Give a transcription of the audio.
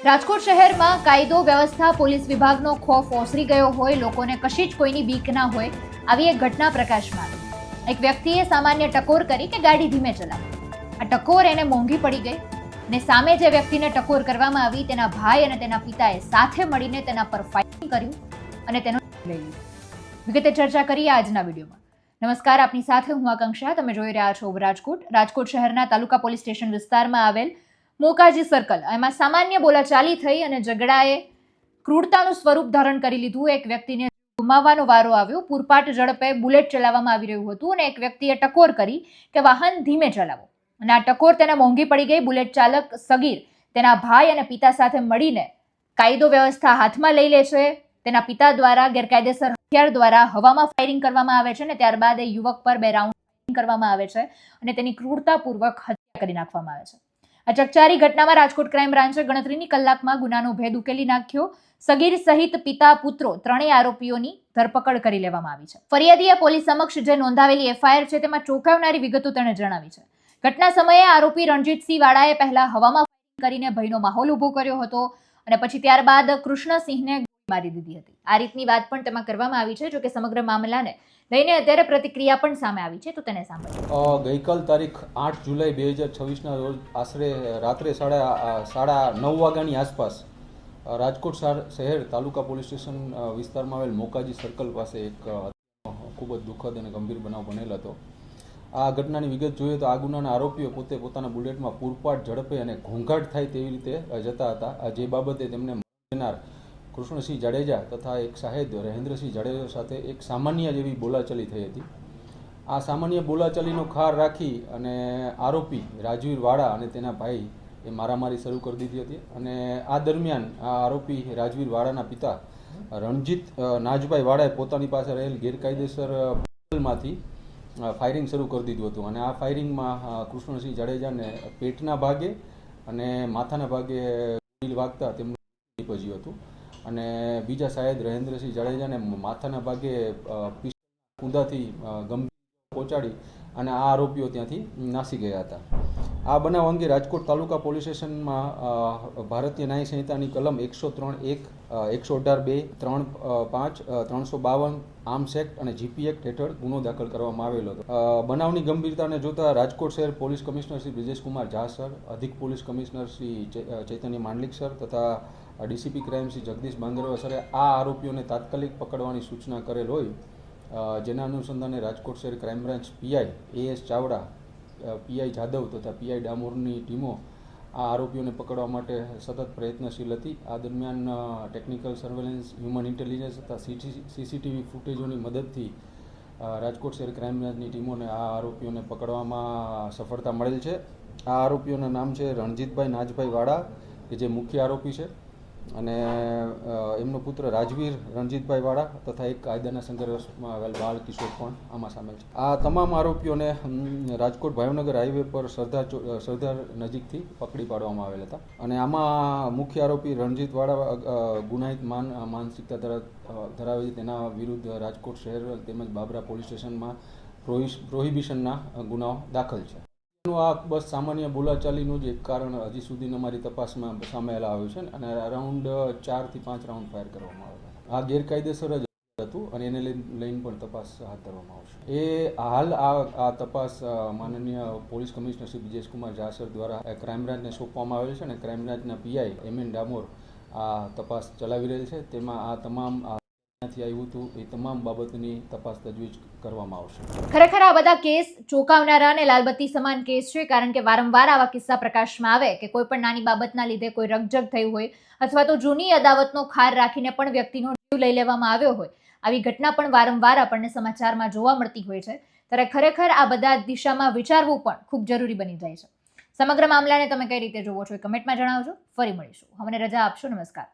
રાજકોટ શહેરમાં કાયદો વ્યવસ્થા પોલીસ વિભાગનો ખોફ ઓસરી ગયો હોય, લોકોને કશી જ કોઈની બીક ના હોય, આવી એક ઘટના પ્રકાશમાં આવી। એક વ્યક્તિએ સામાન્ય ટકોર કરી કે ગાડી ધીમે ચલાવી। આ ટકોર એને મોંઘી પડી ગઈ ને સામે જે વ્યક્તિને ટકોર કરવામાં આવી તેના ભાઈ અને તેના પિતાએ સાથે મળીને તેના પર ફાયરિંગ કર્યું અને તેનો લઈ લીધો। વિગતે ચર્ચા કરીએ આજના વિડીયોમાં। નમસ્કાર, આપની સાથે હું આકાંક્ષા। તમે જોઈ રહ્યા છો રાજકોટ શહેરના તાલુકા પોલીસ સ્ટેશન વિસ્તારમાં આવેલ મોકાજી સર્કલ, એમાં સામાન્ય બોલાચાલી થઈ અને ઝઘડાએ ક્રૂરતાનું સ્વરૂપ ધારણ કરી લીધું। એક વ્યક્તિને ગુમાવવાનો વારો આવ્યો। પૂરપાટ ઝડપે બુલેટ ચલાવવામાં આવી રહ્યું હતું અને એક વ્યક્તિએ ટકોર કરી કે વાહન ધીમે ચલાવો અને આ ટકોર તેને મોંઘી પડી ગઈ। બુલેટ ચાલક સગીર તેના ભાઈ અને પિતા સાથે મળીને કાયદો વ્યવસ્થા હાથમાં લઈ લે છે। તેના પિતા દ્વારા ગેરકાયદેસર હથિયાર દ્વારા હવામાં ફાયરિંગ કરવામાં આવે છે અને ત્યારબાદ એ યુવક પર 2 રાઉન્ડ ફાયરિંગ કરવામાં આવે છે અને તેની ક્રૂરતાપૂર્વક હત્યા કરી નાખવામાં આવે છે। આ ચકચારી ઘટનામાં રાજકોટ ક્રાઇમ બ્રાન્ચે ગણતરીની કલાકમાં ગુનાનો ભેદ ઉકેલી નાખ્યો। સગીર સહિત પિતા પુત્રો ત્રણેય આરોપીઓની ધરપકડ કરી લેવામાં આવી છે। ફરિયાદીએ પોલીસ સમક્ષ જે નોંધાવેલી એફઆઈઆર છે તેમાં ચોંકાવનારી વિગતો તેણે જણાવી છે। ઘટના સમયે આરોપી રણજીતસિંહ વાળાએ પહેલા હવામાં ફાયરિંગ કરીને ભયનો માહોલ ઉભો કર્યો હતો અને પછી ત્યારબાદ કૃષ્ણસિંહને ગોળી મારી દીધી હતી। આ રીતની વાત પણ તેમાં કરવામાં આવી છે। જો કે સમગ્ર મામલાને લઈને અત્યારે પ્રતિક્રિયા પણ સામે આવી છે, તો તેને સાંભળીએ। ગઈકાલ તારીખ 8 જુલાઈ 2026ના રોજ આશરે રાત્રે સાડા 9 વાગ્યાની આસપાસ રાજકોટ શહેર તાલુકા પોલીસ સ્ટેશન વિસ્તારમાં આવેલ મોકાજી સર્કલ પાસે એક ખૂબ જ દુઃખદ અને ગંભીર બનાવ બનેલ હતો। આ ઘટનાની વિગત જોઈએ તો આ ગુનાના આરોપીઓ પોતે પોતાના બુલેટમાં પૂરપાટ ઝડપે અને ઘોંઘાટ થાય તેવી રીતે જતા હતા, જે બાબતે તેમને મળનાર કૃષ્ણસિંહ જાડેજા તથા એક સાહેબ રહેન્દ્રસિંહ જાડેજા સાથે એક સામાન્ય જેવી બોલાચાલી થઈ હતી। આ સામાન્ય બોલાચાલીનો ખાર રાખી અને આરોપી રાજવીર વાળા અને તેના ભાઈ એ મારામારી શરૂ કરી દીધી હતી અને આ દરમિયાન આ આરોપી રાજવીર વાળાના પિતા રણજીત નાજભાઈ વાળાએ પોતાની પાસે રહેલ ગેરકાયદેસર પિસ્તોલમાંથી ફાયરિંગ શરૂ કરી દીધું હતું અને આ ફાયરિંગમાં કૃષ્ણસિંહ જાડેજાને પેટના ભાગે અને માથાના ભાગે ગોળી વાગતા તેમનું નીપજ્યું હતું અને બીજા સાહેબ રહેન્દ્રસિંહ જાડેજાને માથાના ભાગે કૂંદાથી ગંભીર પહોંચાડી અને આ આરોપીઓ ત્યાંથી નાસી ગયા હતા। આ બનાવ અંગે રાજકોટ તાલુકા પોલીસ સ્ટેશનમાં ભારતીય ન્યાય સંહિતાની કલમ 103(1), 118(2), 3(5), 352 આર્મ્સ એક્ટ અને જીપી એક્ટ હેઠળ ગુનો દાખલ કરવામાં આવેલો હતો। બનાવની ગંભીરતાને જોતા રાજકોટ શહેર police commissioner Shri Brijeshkumar Jha sir, અધિક પોલીસ કમિશનર શ્રી ચૈતન્ય માંડલિક સર તથા ડીસીપી ક્રાઇમ શ્રી જગદીશ બાંદરવા સરે આ આરોપીઓને તાત્કાલિક પકડવાની સૂચના કરેલ હોય, જેના અનુસંધાને રાજકોટ શહેર crime branch PI S Chavda, PI Jadav તથા પીઆઈ ડામોરની ટીમો આ આરોપીઓને પકડવા માટે સતત પ્રયત્નશીલ હતી। આ દરમિયાન ટેકનિકલ સર્વેલન્સ, હ્યુમન ઇન્ટેલિજન્સ તથા સીસીટીવી ફૂટેજોની મદદથી રાજકોટ શહેર ક્રાઇમ બ્રાન્ચની ટીમોને આ આરોપીઓને પકડવામાં સફળતા મળેલ છે। આ આરોપીઓના નામ છે રણજીતભાઈ નાજભાઈ વાળા, કે જે મુખ્ય આરોપી છે, અને એમનો પુત્ર રાજવીર રણજીતભાઈ વાળા તથા એક કાયદાના સંઘર્ષમાં આવેલ બાળ કિશોર પણ આમાં સામેલ છે। આ તમામ આરોપીઓને રાજકોટ ભાવનગર હાઈવે પર સરદાર નજીકથી પકડી પાડવામાં આવેલ હતા અને આમાં મુખ્ય આરોપી રણજીત વાળા ગુનાહિત માનસિકતા ધરાવે છે, તેના વિરુદ્ધ રાજકોટ શહેર તેમજ બાબરા પોલીસ સ્ટેશનમાં પ્રોહિબિશનના ગુનાઓ દાખલ છે। આ બસ સામાન્ય બોલાચાલીનું જ એક કારણ હજી સુધી અમારી તપાસમાં સામે આવ્યું છે અને અરાઉન્ડ 4 થી 5 રાઉન્ડ ફાયર કરવામાં આવેલા। આ ગેરકાયદેસર જ હતું અને એને લઈને પણ તપાસ હાથ ધરવામાં આવશે। એ હાલ આ તપાસ માનનીય police commissioner Shri Brijeshkumar Jha sir દ્વારા ક્રાઇમ બ્રાન્ચને સોંપવામાં આવેલ છે અને ક્રાઇમ બ્રાન્ચના પીઆઈ એમએન ડામોર આ તપાસ ચલાવી રહેલ છે। તેમાં આ તમામ આવ્યું હતું એ તમામ બાબતની તપાસ તજવીજ કરવામાં આવશે। ખરેખર આ બધા કેસ ચોંકાવનારા અને લાલબત્તી સમાન કેસ છે, કારણ કે વારંવાર આવા કિસ્સા પ્રકાશમાં આવે કે કોઈ પણ નાની બાબતના લીધે કોઈ રકઝક થઈ હોય અથવા તો જૂની અદાવતનો ખાર રાખીને પણ વ્યક્તિનો જીવ લઈ લેવામાં આવ્યો હોય, આવી ઘટના પણ વારંવાર આપણને સમાચારમાં જોવા મળતી હોય છે। ત્યારે ખરેખર આ બધા દિશામાં વિચારવું પણ ખૂબ જરૂરી બની જાય છે। સમગ્ર મામલાને તમે કઈ રીતે જોવો છો એ કમેન્ટમાં જણાવજો। ફરી મળીશું, અમને રજા આપશો। નમસ્કાર।